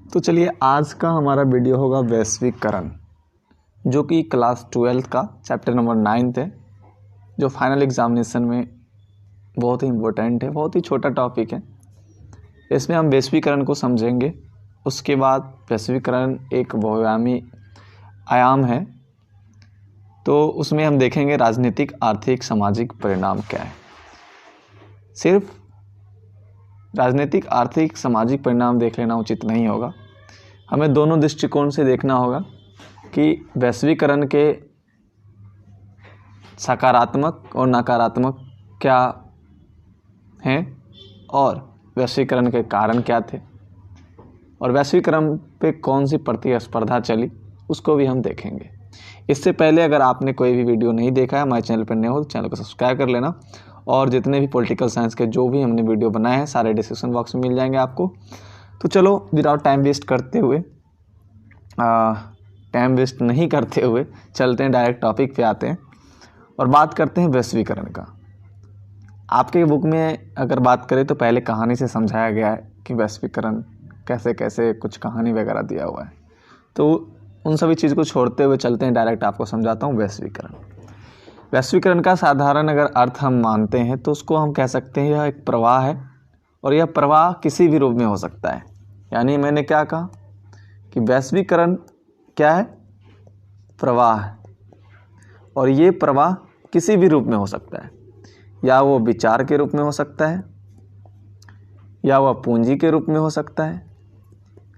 तो चलिए आज का हमारा वीडियो होगा वैश्वीकरण, जो कि क्लास 12th का चैप्टर नंबर 9 है, जो फाइनल एग्जामिनेशन में बहुत ही इम्पोर्टेंट है। बहुत ही छोटा टॉपिक है। इसमें हम वैश्वीकरण को समझेंगे। उसके बाद वैश्वीकरण एक बहुआयामी आयाम है, तो उसमें हम देखेंगे राजनीतिक, आर्थिक, सामाजिक परिणाम क्या है। सिर्फ राजनीतिक, आर्थिक, सामाजिक परिणाम देख लेना उचित नहीं होगा। हमें दोनों दृष्टिकोण से देखना होगा कि वैश्वीकरण के सकारात्मक और नकारात्मक क्या हैं और वैश्वीकरण के कारण क्या थे, और वैश्वीकरण पे कौन सी प्रतिस्पर्धा चली उसको भी हम देखेंगे। इससे पहले अगर आपने कोई भी वीडियो नहीं देखा है, हमारे चैनल पर नए हो तो चैनल को सब्सक्राइब कर लेना, और जितने भी पॉलिटिकल साइंस के जो भी हमने वीडियो बनाए हैं सारे डिस्क्रिप्शन बॉक्स में मिल जाएंगे आपको। तो चलो विदाउट टाइम वेस्ट करते हुए चलते हैं, डायरेक्ट टॉपिक पे आते हैं और बात करते हैं वैश्वीकरण का। आपके बुक में अगर बात करें तो पहले कहानी से समझाया गया है कि वैश्वीकरण कैसे कैसे, कुछ कहानी वगैरह दिया हुआ है। तो उन सभी चीज़ को छोड़ते हुए चलते हैं, डायरेक्ट आपको समझाता हूँ वैश्वीकरण। वैश्वीकरण का साधारण अगर अर्थ हम मानते हैं तो उसको हम कह सकते हैं यह एक प्रवाह है, और यह प्रवाह किसी भी रूप में हो सकता है। यानी मैंने क्या कहा कि वैश्वीकरण क्या है, प्रवाह है, और ये प्रवाह किसी भी रूप में हो सकता है। या वो विचार के रूप में हो सकता है, या वह पूंजी के रूप में हो सकता है,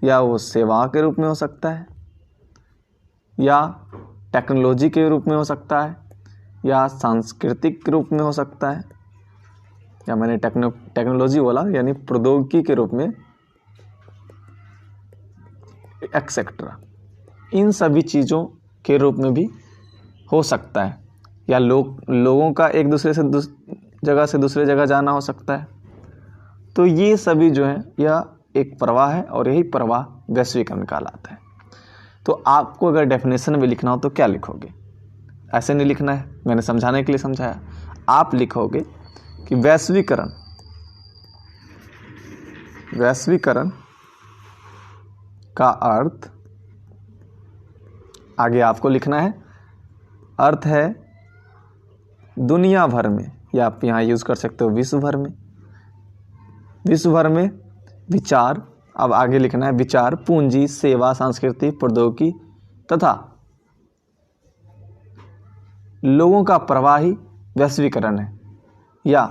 या वो सेवा के रूप में हो सकता है, या टेक्नोलॉजी के रूप में हो सकता है, या सांस्कृतिक रूप में हो सकता है, या मैंने टेक्नोलॉजी बोला यानी प्रौद्योगिकी के रूप में, एक्सेट्रा। इन सभी चीज़ों के रूप में भी हो सकता है। या लोगों का एक दूसरे से जगह से दूसरे जगह जाना हो सकता है। तो ये सभी जो है यह एक प्रवाह है, और यही प्रवाह वैश्वीकरण कहलाता है। तो आपको अगर डेफिनेशन में लिखना हो तो क्या लिखोगे? ऐसे नहीं लिखना है, मैंने समझाने के लिए समझाया। आप लिखोगे कि वैश्वीकरण का अर्थ, आगे आपको लिखना है, अर्थ है दुनिया भर में, या आप यहाँ यूज़ कर सकते हो विश्व भर में विचार, अब आगे लिखना है विचार, पूंजी, सेवा, संस्कृति, प्रौद्योगिकी तथा लोगों का प्रवाह ही वैश्वीकरण है। या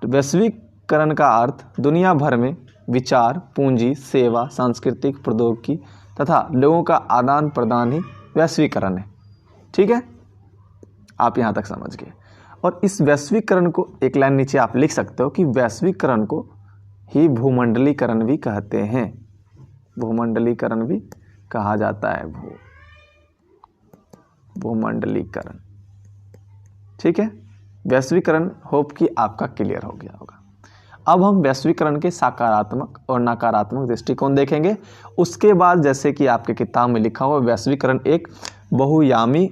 तो वैश्वीकरण का अर्थ दुनिया भर में विचार, पूंजी, सेवा, सांस्कृतिक, प्रौद्योगिकी तथा लोगों का आदान प्रदान ही वैश्वीकरण है। ठीक है, आप यहाँ तक समझ गए। और इस वैश्वीकरण को एक लाइन नीचे आप लिख सकते हो कि वैश्वीकरण को ही भूमंडलीकरण भी कहते हैं। भूमंडलीकरण भी कहा जाता है, भूमंडलीकरण। ठीक है, वैश्वीकरण होप कि आपका क्लियर हो गया होगा। अब हम वैश्वीकरण के सकारात्मक और नकारात्मक दृष्टिकोण देखेंगे। उसके बाद जैसे कि आपके किताब में लिखा हुआ, वैश्वीकरण एक बहुआयामी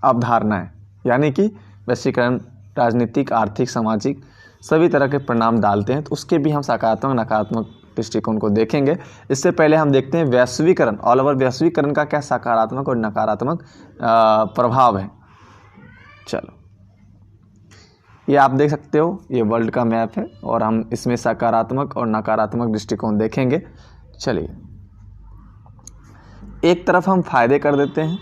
अवधारणा है। यानी कि वैश्वीकरण राजनीतिक, आर्थिक, सामाजिक सभी तरह के परिणाम डालते हैं। तो उसके भी हम सकारात्मक नकारात्मक दृष्टिकोण को देखेंगे। इससे पहले हम देखते हैं वैश्वीकरण, ऑल ओवर वैश्वीकरण का क्या सकारात्मक और नकारात्मक प्रभाव है। चलो, ये आप देख सकते हो, ये वर्ल्ड का मैप है, और हम इसमें सकारात्मक और नकारात्मक दृष्टिकोण देखेंगे। चलिए, एक तरफ हम फायदे कर देते हैं,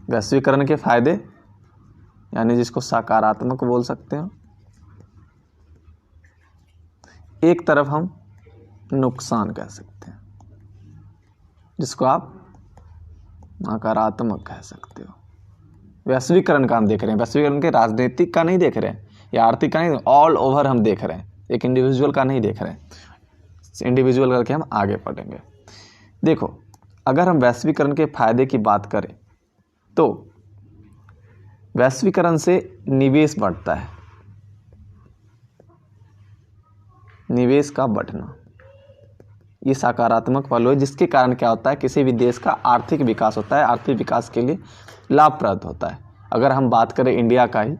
वैश्वीकरण के फायदे, यानी जिसको सकारात्मक बोल सकते हैं। एक तरफ हम नुकसान कह सकते हैं, जिसको आप नकारात्मक कह सकते हो। वैश्वीकरण का हम देख रहे हैं, वैश्वीकरण के राजनीतिक का नहीं देख रहे हैं या आर्थिक का नहीं, ऑल ओवर हम देख रहे हैं, एक इंडिविजुअल का नहीं देख रहे हैं। इंडिविजुअल करके हम आगे पढ़ेंगे। देखो, अगर हम वैश्वीकरण के फायदे की बात करें तो वैश्वीकरण से निवेश बढ़ता है, निवेश का बढ़ना, ये सकारात्मक पहलू है, जिसके कारण क्या होता है, किसी भी देश का आर्थिक विकास होता है, आर्थिक विकास के लिए लाभप्रद होता है। अगर हम बात करें इंडिया का ही,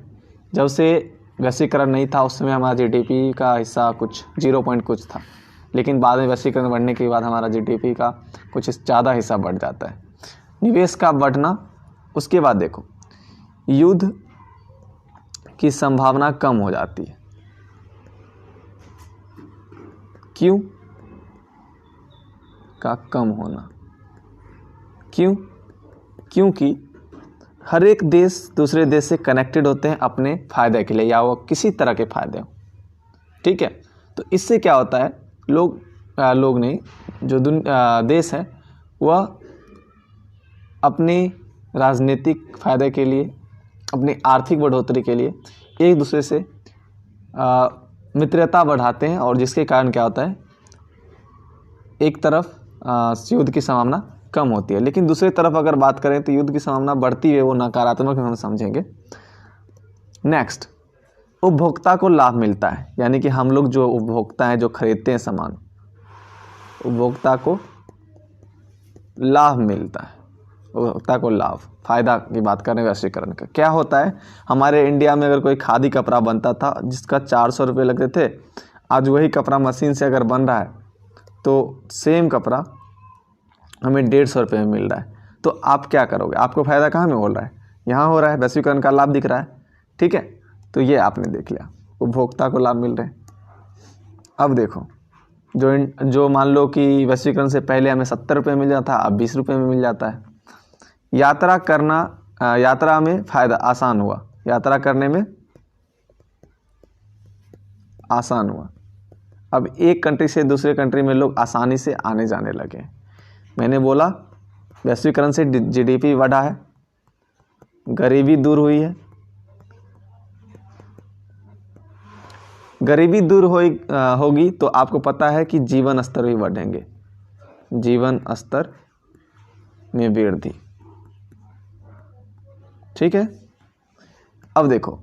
जब से वैश्वीकरण नहीं था उस समय हमारा जीडीपी का हिस्सा कुछ 0 पॉइंट कुछ था, लेकिन बाद में वैश्वीकरण बढ़ने के बाद हमारा जीडीपी का कुछ ज़्यादा हिस्सा बढ़ जाता है, निवेश का बढ़ना। उसके बाद देखो, युद्ध की संभावना कम हो जाती है। क्यों का कम होना, क्यों? क्योंकि हर एक देश दूसरे देश से कनेक्टेड होते हैं अपने फ़ायदे के लिए, या वो किसी तरह के फ़ायदे हो, ठीक है। तो इससे क्या होता है, लोग नहीं, जो देश है वह अपनी राजनीतिक फ़ायदे के लिए, अपनी आर्थिक बढ़ोतरी के लिए एक दूसरे से मित्रता बढ़ाते हैं, और जिसके कारण क्या होता है, एक तरफ युद्ध की संभावना कम होती है, लेकिन दूसरी तरफ अगर बात करें तो युद्ध की संभावना बढ़ती है, वो नकारात्मक हम समझेंगे। नेक्स्ट, उपभोक्ता को लाभ मिलता है, यानी कि हम लोग जो उपभोक्ता हैं, जो खरीदते हैं सामान, उपभोक्ता को लाभ मिलता है, उपभोक्ता को लाभ, फायदा की बात करें वैश्वीकरण का। क्या होता है, हमारे इंडिया में अगर कोई खादी कपड़ा बनता था जिसका 400 रुपये लगते थे, आज वही कपड़ा मशीन से अगर बन रहा है तो सेम कपड़ा हमें 150 रुपये में मिल रहा है। तो आप क्या करोगे, आपको फ़ायदा कहाँ में हो रहा है, यहाँ हो रहा है, वैश्वीकरण का लाभ दिख रहा है, ठीक है। तो ये आपने देख लिया, उपभोक्ता को लाभ मिल रहे हैं। अब देखो, जो मान लो कि वैश्वीकरण से पहले हमें 70 रुपये मिल जाता, अब 20 रुपये में मिल जाता है। यात्रा में फ़ायदा आसान हुआ, यात्रा करने में आसान हुआ। अब एक कंट्री से दूसरे कंट्री में लोग आसानी से आने जाने लगे। मैंने बोला वैश्वीकरण से जीडीपी बढ़ा है, गरीबी दूर हुई है, गरीबी दूर होगी तो आपको पता है कि जीवन स्तर भी बढ़ेंगे, जीवन स्तर में वृद्धि, ठीक है। अब देखो,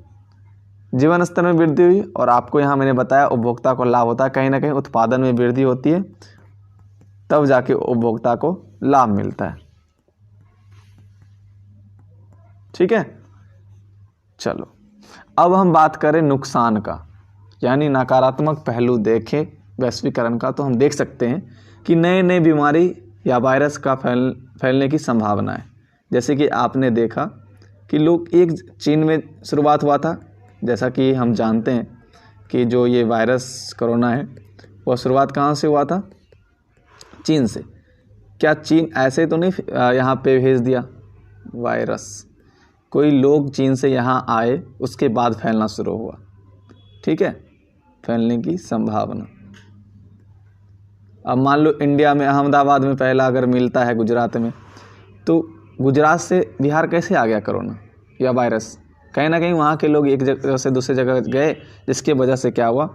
जीवन स्तर में वृद्धि हुई, और आपको यहाँ मैंने बताया उपभोक्ता को लाभ होता है, कहीं ना कहीं उत्पादन में वृद्धि होती है, तब जाके उपभोक्ता को लाभ मिलता है, ठीक है। चलो अब हम बात करें नुकसान का, यानी नकारात्मक पहलू देखें वैश्वीकरण का, तो हम देख सकते हैं कि नए नए बीमारी या वायरस का फैलने की संभावना है। जैसे कि आपने देखा कि चीन में शुरुआत हुआ था, जैसा कि हम जानते हैं कि जो ये वायरस कोरोना है वह शुरुआत कहाँ से हुआ था, चीन से। क्या चीन ऐसे तो नहीं यहाँ पे भेज दिया वायरस, कोई लोग चीन से यहाँ आए उसके बाद फैलना शुरू हुआ, ठीक है, फैलने की संभावना। अब मान लो इंडिया में अहमदाबाद में पहला अगर मिलता है गुजरात में, तो गुजरात से बिहार कैसे आ गया कोरोना या वायरस, कहीं ना कहीं वहाँ के लोग एक जगह से दूसरी जगह गए, जिसके वजह से क्या हुआ,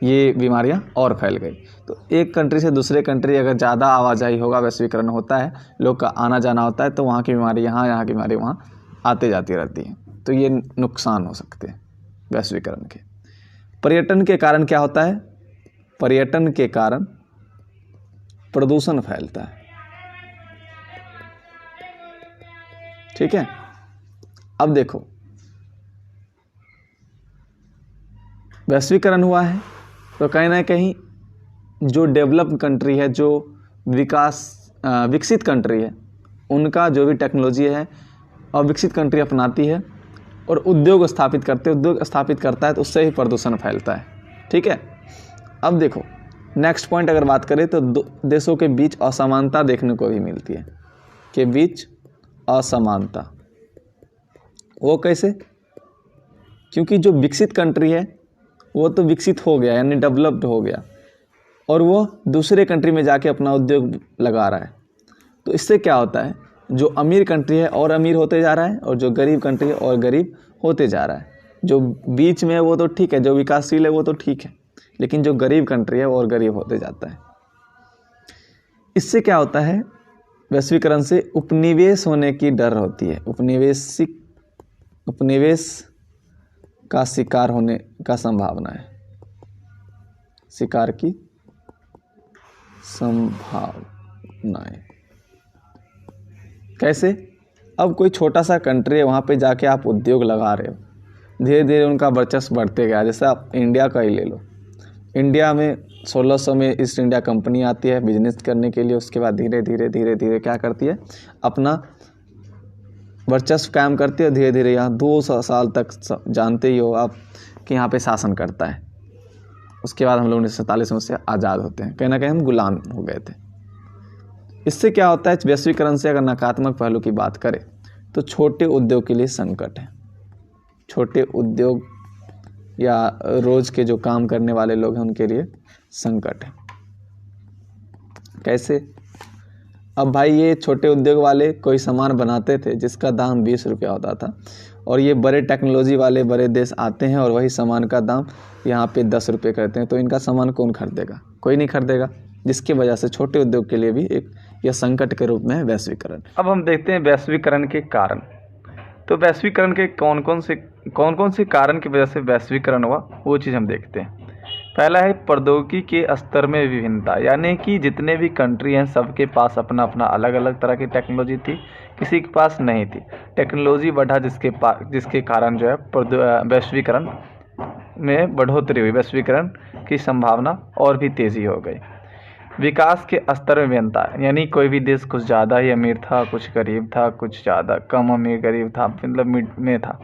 ये बीमारियां और फैल गई। तो एक कंट्री से दूसरे कंट्री अगर ज़्यादा आवाजाही होगा, वैश्वीकरण होता है, लोग का आना जाना होता है, तो वहाँ की बीमारी यहाँ की बीमारी वहाँ आते जाती रहती हैं। तो ये नुकसान हो सकते हैं वैश्वीकरण के। पर्यटन के कारण क्या होता है, पर्यटन के कारण प्रदूषण फैलता है, ठीक है। अब देखो, वैश्वीकरण हुआ है तो कहीं ना कहीं जो डेवलप्ड कंट्री है, जो विकसित कंट्री है, उनका जो भी टेक्नोलॉजी है और विकसित कंट्री अपनाती है और उद्योग स्थापित करता है, तो उससे ही प्रदूषण फैलता है, ठीक है। अब देखो नेक्स्ट पॉइंट अगर बात करें तो देशों के बीच असमानता देखने को भी मिलती है, के बीच असमानता, वो कैसे, क्योंकि जो विकसित कंट्री है वो तो विकसित हो गया, यानी डेवलप्ड हो गया, और वो दूसरे कंट्री में जाके अपना उद्योग लगा रहा है। तो इससे क्या होता है, जो अमीर कंट्री है और अमीर होते जा रहा है, और जो गरीब कंट्री है और गरीब होते जा रहा है। जो बीच में है वो तो ठीक है, जो विकासशील है वो तो ठीक है, लेकिन जो गरीब कंट्री है वो और गरीब होते जाता है। इससे क्या होता है, वैश्वीकरण से उपनिवेश होने की डर होती है, उपनिवेश का शिकार होने का संभावना है, शिकार की संभावनाएं। कैसे? अब कोई छोटा सा कंट्री है, वहाँ पे जाके आप उद्योग लगा रहे हो, धीरे धीरे उनका वर्चस्व बढ़ते गया। जैसे आप इंडिया का ही ले लो, इंडिया में 1600 में ईस्ट इंडिया कंपनी आती है बिजनेस करने के लिए। उसके बाद धीरे धीरे क्या करती है, अपना वर्चस्व कायम करती है। धीरे धीरे यहाँ 200 साल तक जानते ही हो आप कि यहाँ पे शासन करता है। उसके बाद हम लोग 1947 में से आज़ाद होते हैं, कहीं ना कहीं हम गुलाम हो गए थे। इससे क्या होता है, वैश्वीकरण से अगर नकारात्मक पहलू की बात करें तो छोटे उद्योग के लिए संकट है। छोटे उद्योग या रोज के जो काम करने वाले लोग हैं उनके लिए संकट है। कैसे? अब भाई ये छोटे उद्योग वाले कोई सामान बनाते थे जिसका दाम 20 रुपया होता था, और ये बड़े टेक्नोलॉजी वाले बड़े देश आते हैं और वही सामान का दाम यहाँ पे 10 रुपये करते हैं, तो इनका सामान कौन खरीदेगा? कोई नहीं खरीदेगा, जिसकी वजह से छोटे उद्योग के लिए भी एक यह संकट के रूप में है वैश्वीकरण। अब हम देखते हैं वैश्वीकरण के कारण। तो वैश्वीकरण के कौन कौन से कारण की वजह से वैश्वीकरण हुआ, वो चीज़ हम देखते हैं। पहला है प्रौद्योगिकी के स्तर में विभिन्नता, यानी कि जितने भी कंट्री हैं सबके पास अपना अपना अलग अलग तरह की टेक्नोलॉजी थी, किसी के पास नहीं थी। टेक्नोलॉजी बढ़ा जिसके कारण जो है वैश्वीकरण में बढ़ोतरी हुई, वैश्वीकरण की संभावना और भी तेज़ी हो गई। विकास के स्तर में भिन्नता, यानी कोई भी देश कुछ ज़्यादा ही अमीर था, कुछ गरीब था, कुछ ज़्यादा कम अमीर गरीब था, मतलब मिड में था।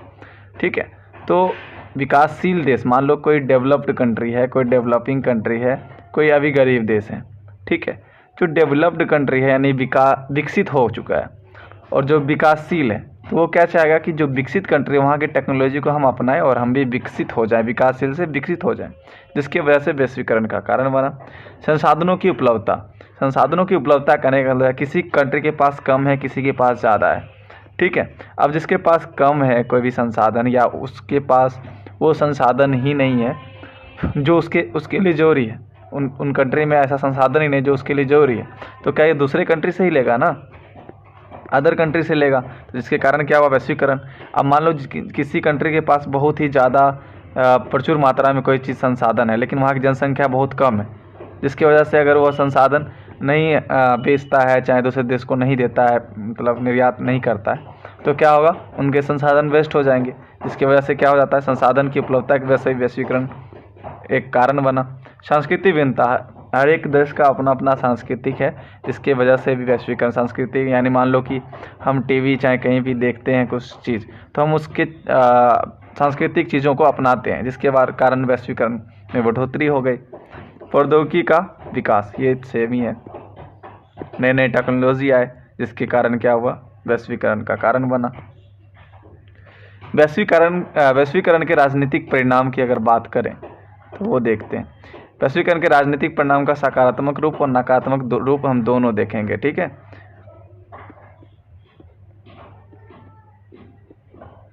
ठीक है, तो विकासशील देश, मान लो कोई डेवलप्ड कंट्री है, कोई डेवलपिंग कंट्री है, कोई अभी गरीब देश है। ठीक है, जो डेवलप्ड कंट्री है यानी विकसित हो चुका है, और जो विकासशील है तो वो क्या चाहेगा कि जो विकसित कंट्री है वहाँ की टेक्नोलॉजी को हम अपनाएं और हम भी विकसित हो जाएं, विकासशील से विकसित हो जाएं, जिसकी वजह से वैश्वीकरण का कारण बना। संसाधनों की उपलब्धता करने का मतलब किसी कंट्री के पास कम है, किसी के पास ज़्यादा है। ठीक है, अब जिसके पास कम है कोई भी संसाधन, या उसके पास वो संसाधन ही नहीं है जो उसके लिए जरूरी है, उन कंट्री में ऐसा संसाधन ही नहीं जो उसके लिए जरूरी है, तो क्या ये दूसरे कंट्री से ही लेगा ना, अदर कंट्री से लेगा, तो जिसके कारण क्या हुआ, वैश्वीकरण। अब मान लो किसी कंट्री के पास बहुत ही ज़्यादा प्रचुर मात्रा में कोई चीज़ संसाधन है, लेकिन वहाँ की जनसंख्या बहुत कम है, जिसकी वजह से अगर वो संसाधन नहीं बेचता है, चाहे दूसरे देश को नहीं देता है, मतलब निर्यात नहीं करता है, तो क्या होगा, उनके संसाधन वेस्ट हो जाएंगे, जिसकी वजह से क्या हो जाता है, संसाधन की उपलब्धता की वजह से वैश्वीकरण एक कारण बना। सांस्कृतिक भिन्नता, हर एक देश का अपना अपना सांस्कृतिक है, जिसके वजह से भी वैश्वीकरण। सांस्कृतिक यानी मान लो कि हम टीवी चाहे कहीं भी देखते हैं कुछ चीज़, तो हम उसके सांस्कृतिक चीज़ों को अपनाते हैं, जिसके कारण वैश्वीकरण में बढ़ोतरी हो गई। प्रौद्योगिकी का विकास, ये सेम ही है, नए नए टेक्नोलॉजी आए, जिसके कारण क्या हुआ, वैश्वीकरण का कारण बना। वैश्वीकरण के राजनीतिक परिणाम की अगर बात करें तो वो देखते हैं। वैश्वीकरण के राजनीतिक परिणाम का सकारात्मक रूप और नकारात्मक रूप हम दोनों देखेंगे। ठीक है,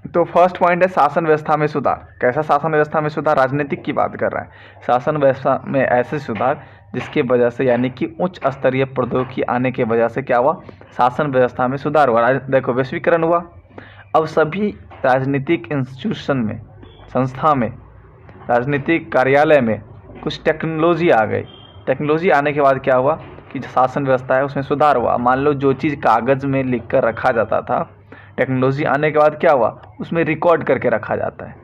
तो फर्स्ट पॉइंट है शासन व्यवस्था में सुधार। कैसा शासन व्यवस्था में सुधार? राजनीतिक की बात कर रहे हैं। शासन व्यवस्था में ऐसे सुधार जिसके वजह से, यानी कि उच्च स्तरीय प्रौद्योगिकी आने के वजह से क्या हुआ, शासन व्यवस्था में सुधार हुआ। देखो वैश्वीकरण हुआ, अब सभी राजनीतिक इंस्टीट्यूशन में, संस्था में, राजनीतिक कार्यालय में कुछ टेक्नोलॉजी आ गई। टेक्नोलॉजी आने के बाद क्या हुआ कि जो शासन व्यवस्था है उसमें सुधार हुआ। मान लो जो चीज़ कागज़ में लिख कर रखा जाता था, टेक्नोलॉजी आने के बाद क्या हुआ, उसमें रिकॉर्ड करके रखा जाता है।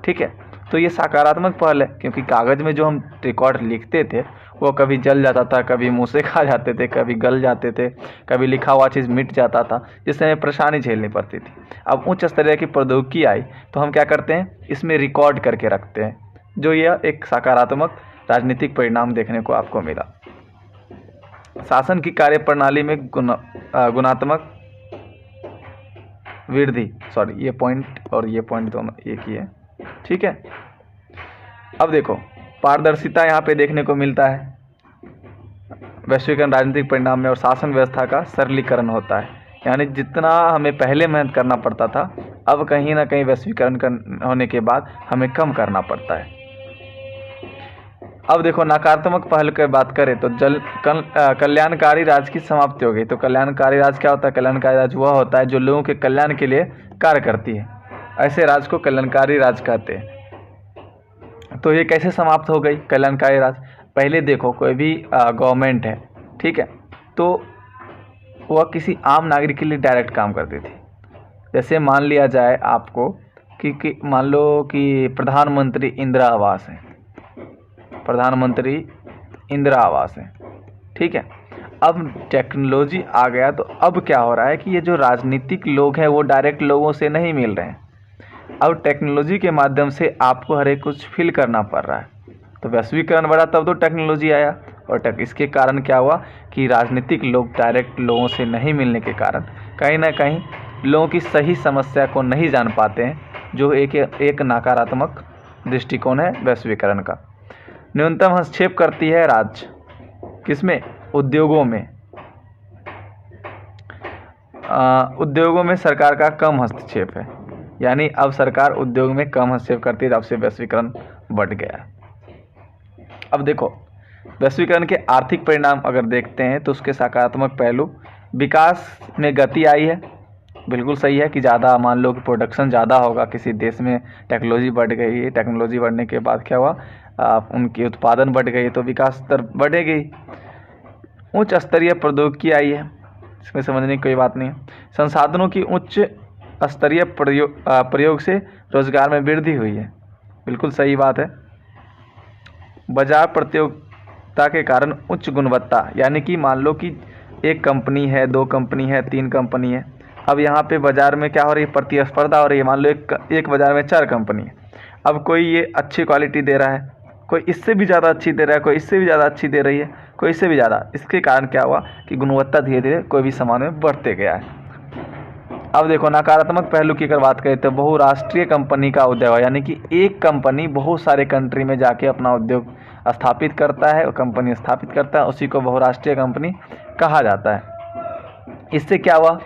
ठीक है, तो ये सकारात्मक पहल है, क्योंकि कागज़ में जो हम रिकॉर्ड लिखते थे वो कभी जल जाता था, कभी मुँह से खा जाते थे, कभी गल जाते थे, कभी लिखा हुआ चीज़ मिट जाता था, जिससे हमें परेशानी झेलनी पड़ती थी। अब उच्च स्तरीय की प्रौद्योगिकी आई तो हम क्या करते हैं, इसमें रिकॉर्ड करके रखते हैं, जो यह एक सकारात्मक राजनीतिक परिणाम देखने को आपको मिला। शासन की कार्यप्रणाली में गुणात्मक वृद्धि, ये पॉइंट और ये पॉइंट दोनों एक ही है। ठीक है, अब देखो पारदर्शिता यहाँ पे देखने को मिलता है वैश्वीकरण राजनीतिक परिणाम में, और शासन व्यवस्था का सरलीकरण होता है, यानी जितना हमें पहले मेहनत करना पड़ता था अब कहीं ना कहीं वैश्वीकरण होने के बाद हमें कम करना पड़ता है। अब देखो नकारात्मक पहल की बात करें तो कल्याणकारी राज की समाप्ति हो गई। तो कल्याणकारी राज क्या होता है? कल्याणकारी राज वह होता है जो लोगों के कल्याण के लिए कार्य करती है, ऐसे राज को कल्याणकारी राज कहते हैं। तो ये कैसे समाप्त हो गई कल्याणकारी राज? पहले देखो कोई भी गवर्नमेंट है, ठीक है, तो वह किसी आम नागरिक के लिए डायरेक्ट काम करती थी। जैसे मान लिया जाए आपको कि मान लो कि प्रधानमंत्री इंदिरा आवास है, प्रधानमंत्री इंदिरा आवास है, ठीक है। अब टेक्नोलॉजी आ गया तो अब क्या हो रहा है कि ये जो राजनीतिक लोग हैं वो डायरेक्ट लोगों से नहीं मिल रहे हैं, अब टेक्नोलॉजी के माध्यम से आपको हर एक कुछ फिल करना पड़ रहा है। तो वैश्वीकरण बढ़ा तब तो टेक्नोलॉजी आया, और इसके कारण क्या हुआ कि राजनीतिक लोग डायरेक्ट लोगों से नहीं मिलने के कारण कहीं ना कहीं लोगों की सही समस्या को नहीं जान पाते हैं, जो एक नकारात्मक दृष्टिकोण है वैश्वीकरण का। न्यूनतम हस्तक्षेप करती है राज्य, किसमें? उद्योगों में। उद्योगों में सरकार का कम हस्तक्षेप है, यानी अब सरकार उद्योग में कम हस्तक्षेप करती है, जब से वैश्वीकरण बढ़ गया। अब देखो वैश्वीकरण के आर्थिक परिणाम अगर देखते हैं तो उसके सकारात्मक पहलू, विकास में गति आई है, बिल्कुल सही है कि ज़्यादा मान लो कि प्रोडक्शन ज़्यादा होगा किसी देश में, टेक्नोलॉजी बढ़ गई है, टेक्नोलॉजी बढ़ने के बाद क्या हुआ, उनकी उत्पादन बढ़ गई तो विकास दर बढ़ेगी। उच्च स्तरीय प्रौद्योगिकी आई है, इसमें समझने की कोई बात नहीं है। संसाधनों की उच्च स्तरीय प्रयोग से रोजगार में वृद्धि हुई है, बिल्कुल सही बात है। बाजार प्रतियोगिता के कारण उच्च गुणवत्ता, यानी कि मान लो कि एक कंपनी है, 2 कंपनी है, 3 कंपनी है, अब यहाँ पे बाज़ार में क्या हो रही है, प्रतिस्पर्धा हो रही है। मान लो एक बाज़ार में 4 कंपनी है, अब कोई ये अच्छी क्वालिटी दे रहा है, कोई इससे भी ज़्यादा अच्छी दे रहा है, कोई इससे भी ज़्यादा अच्छी दे रही है, कोई इससे भी ज़्यादा। इसके कारण क्या हुआ कि गुणवत्ता धीरे धीरे कोई भी सामान में बढ़ते गया है। अब देखो नकारात्मक पहलू की अगर बात करें तो बहुराष्ट्रीय कंपनी का उदय, यानी कि एक कंपनी बहुत सारे कंट्री में जाके अपना उद्योग स्थापित करता है, और कंपनी स्थापित करता है, उसी को बहुराष्ट्रीय कंपनी कहा जाता है। इससे क्या हुआ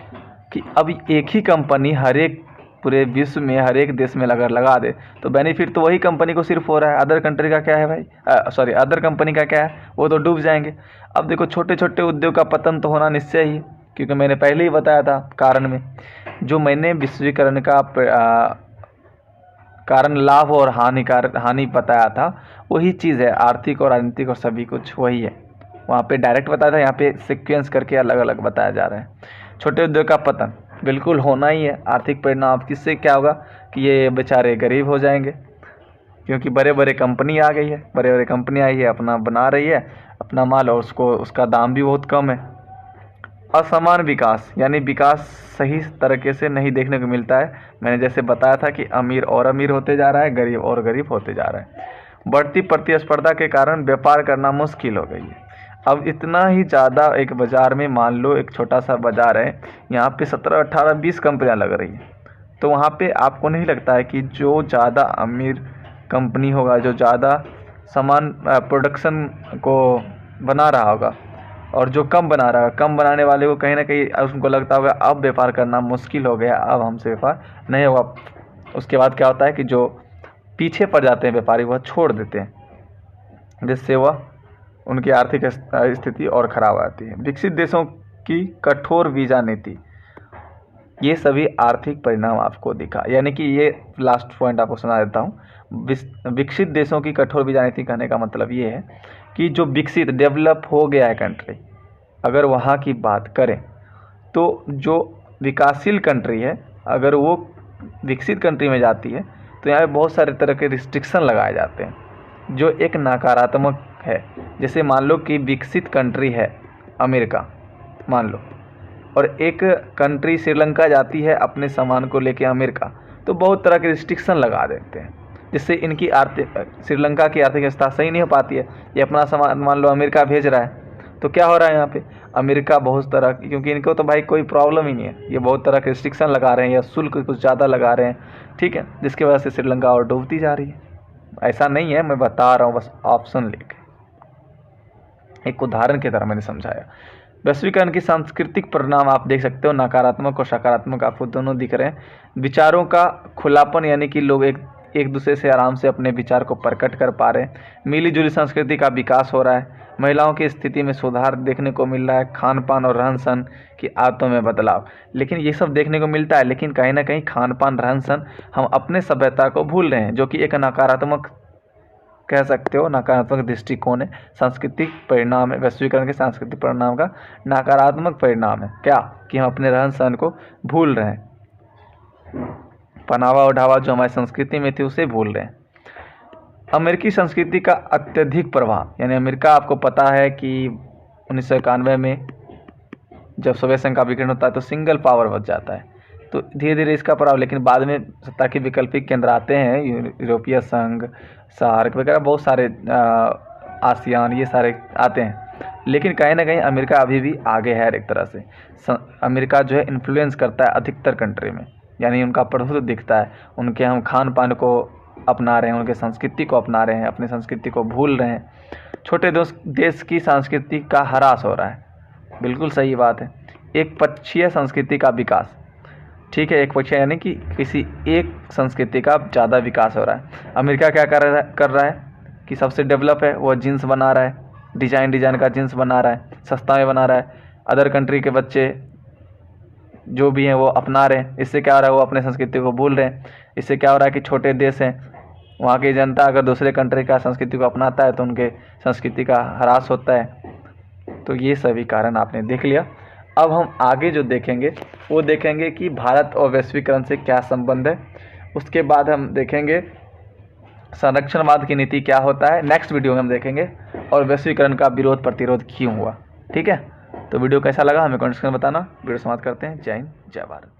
कि अब एक ही कंपनी हर एक पूरे विश्व में हर एक देश में अगर लगा दे तो बेनिफिट तो वही कंपनी को सिर्फ हो रहा है, अदर कंट्री का क्या है भाई, अदर कंपनी का क्या है, वो तो डूब जाएंगे। अब देखो छोटे छोटे उद्योग का पतन तो होना निश्चय ही, क्योंकि मैंने पहले ही बताया था कारण में, जो मैंने विश्वीकरण का कारण लाभ और हानि बताया था, वही चीज़ है, आर्थिक और राजनीतिक और सभी कुछ वही है। वहाँ पे डायरेक्ट बताया था, यहाँ पे सीक्वेंस करके अलग अलग बताया जा रहा है। छोटे उद्योग का पतन बिल्कुल होना ही है, आर्थिक परिणाम किससे क्या होगा कि ये बेचारे गरीब हो जाएंगे, क्योंकि बड़े बड़े कंपनी आ गई है, बड़े बड़े कंपनी आई है, अपना बना रही है अपना माल, और उसका दाम भी बहुत कम है। असमान विकास, यानी विकास सही तरीके से नहीं देखने को मिलता है। मैंने जैसे बताया था कि अमीर और अमीर होते जा रहा है, गरीब और गरीब होते जा रहा है। बढ़ती प्रतिस्पर्धा के कारण व्यापार करना मुश्किल हो गई है। अब इतना ही ज़्यादा एक बाज़ार में, मान लो एक छोटा सा बाज़ार है, यहाँ पे 17, 18, 20 कंपनियाँ लग रही हैं, तो वहाँ पे आपको नहीं लगता है कि जो ज़्यादा अमीर कंपनी होगा, जो ज़्यादा सामान प्रोडक्शन को बना रहा होगा, और जो कम बना रहा है, कम बनाने वाले को कहीं ना कहीं उनको लगता होगा अब व्यापार करना मुश्किल हो गया, अब हमसे व्यापार नहीं होगा। उसके बाद क्या होता है कि जो पीछे पड़ जाते हैं व्यापारी वह छोड़ देते हैं, जिससे वह उनकी आर्थिक स्थिति और ख़राब आती है। विकसित देशों की कठोर वीज़ा नीति, ये सभी आर्थिक परिणाम आपको दिखा, यानी कि ये लास्ट पॉइंट आपको सुना देता हूँ। विकसित देशों की कठोर वीज़ा नीति कहने का मतलब ये है कि जो विकसित डेवलप हो गया है कंट्री, अगर वहाँ की बात करें तो जो विकासशील कंट्री है, अगर वो विकसित कंट्री में जाती है तो यहाँ पे बहुत सारे तरह के रिस्ट्रिक्शन लगाए जाते हैं, जो एक नकारात्मक है। जैसे मान लो कि विकसित कंट्री है अमेरिका, मान लो, और एक कंट्री श्रीलंका जाती है अपने सामान को लेके अमेरिका, तो बहुत तरह के रिस्ट्रिक्शन लगा देते हैं, जिससे इनकी श्रीलंका की आर्थिक अवस्था सही नहीं हो पाती है। ये अपना सामान मान लो अमेरिका भेज रहा है, तो क्या हो रहा है यहाँ पे, अमेरिका बहुत तरह, क्योंकि इनको तो भाई कोई प्रॉब्लम ही नहीं है, ये बहुत तरह के रिस्ट्रिक्शन लगा रहे हैं या शुल्क कुछ ज़्यादा लगा रहे हैं, ठीक है, जिसकी वजह से श्रीलंका और डूबती जा रही है। ऐसा नहीं है, मैं बता रहा हूँ बस ऑप्शन लेके, एक उदाहरण की तरह मैंने समझाया। वैश्वीकरण की सांस्कृतिक परिणाम आप देख सकते हो, नकारात्मक और सकारात्मक आपको दोनों दिख रहे हैं। विचारों का खुलापन, यानी कि लोग एक दूसरे से आराम से अपने विचार को प्रकट कर पा रहे हैं। मिली जुली संस्कृति का विकास हो रहा है। महिलाओं की स्थिति में सुधार देखने को मिल रहा है। खान पान और रहन सहन की आदतों में बदलाव, लेकिन ये सब देखने को मिलता है, लेकिन कहीं ना कहीं खान पान रहन सहन हम अपने सभ्यता को भूल रहे हैं, जो कि एक नकारात्मक कह सकते हो नकारात्मक दृष्टिकोण है, सांस्कृतिक परिणाम है, वैश्वीकरण के सांस्कृतिक परिणाम का नकारात्मक परिणाम है क्या, कि हम अपने रहन सहन को भूल रहे हैं, पहनावा ओढ़ावा जो हमारी संस्कृति में थी उसे भूल रहे हैं। अमेरिकी संस्कृति का अत्यधिक प्रभाव, यानी अमेरिका, आपको पता है कि 1991 में जब सोवियत संघ का विघटन होता है तो सिंगल पावर बच जाता है, तो धीरे धीरे इसका प्रभाव, लेकिन बाद में सत्ता के वैकल्पिक केंद्र आते हैं, यूरोपीय संघ, सार्क वगैरह बहुत सारे, आसियान, ये सारे आते हैं, लेकिन कहीं ना कहीं अमेरिका अभी भी आगे है एक तरह से। अमेरिका जो है इन्फ्लुएंस करता है अधिकतर कंट्री में, यानी उनका प्रभुत्व दिखता है, उनके हम खान पान को अपना रहे हैं, उनके संस्कृति को अपना रहे हैं, अपनी संस्कृति को भूल रहे हैं, छोटे देश की संस्कृति का ह्रास हो रहा है। बिल्कुल सही बात है। एक पक्षीय संस्कृति का विकास, ठीक है, एक पक्षीय यानी कि किसी एक संस्कृति का ज़्यादा विकास हो रहा है। अमेरिका क्या कर रहा है कि सबसे डेवलप है, वो जीन्स बना रहा है, डिजाइन का जीन्स बना रहा है, सस्ता में बना रहा है, अदर कंट्री के बच्चे जो भी हैं वो अपना रहे हैं। इससे क्या हो रहा है, वो अपने संस्कृति को भूल रहे हैं। इससे क्या हो रहा है कि छोटे देश हैं, वहाँ की जनता अगर दूसरे कंट्री का संस्कृति को अपनाता है तो उनके संस्कृति का ह्रास होता है। तो ये सभी कारण आपने देख लिया। अब हम आगे जो देखेंगे वो देखेंगे कि भारत और वैश्वीकरण से क्या संबंध है। उसके बाद हम देखेंगे संरक्षणवाद की नीति क्या होता है, नेक्स्ट वीडियो में हम देखेंगे, और वैश्वीकरण का विरोध प्रतिरोध क्यों हुआ। ठीक है, तो वीडियो कैसा लगा हमें कमेंट्स में बताना। वीडियो समाप्त करते हैं। जय हिंद, जय भारत।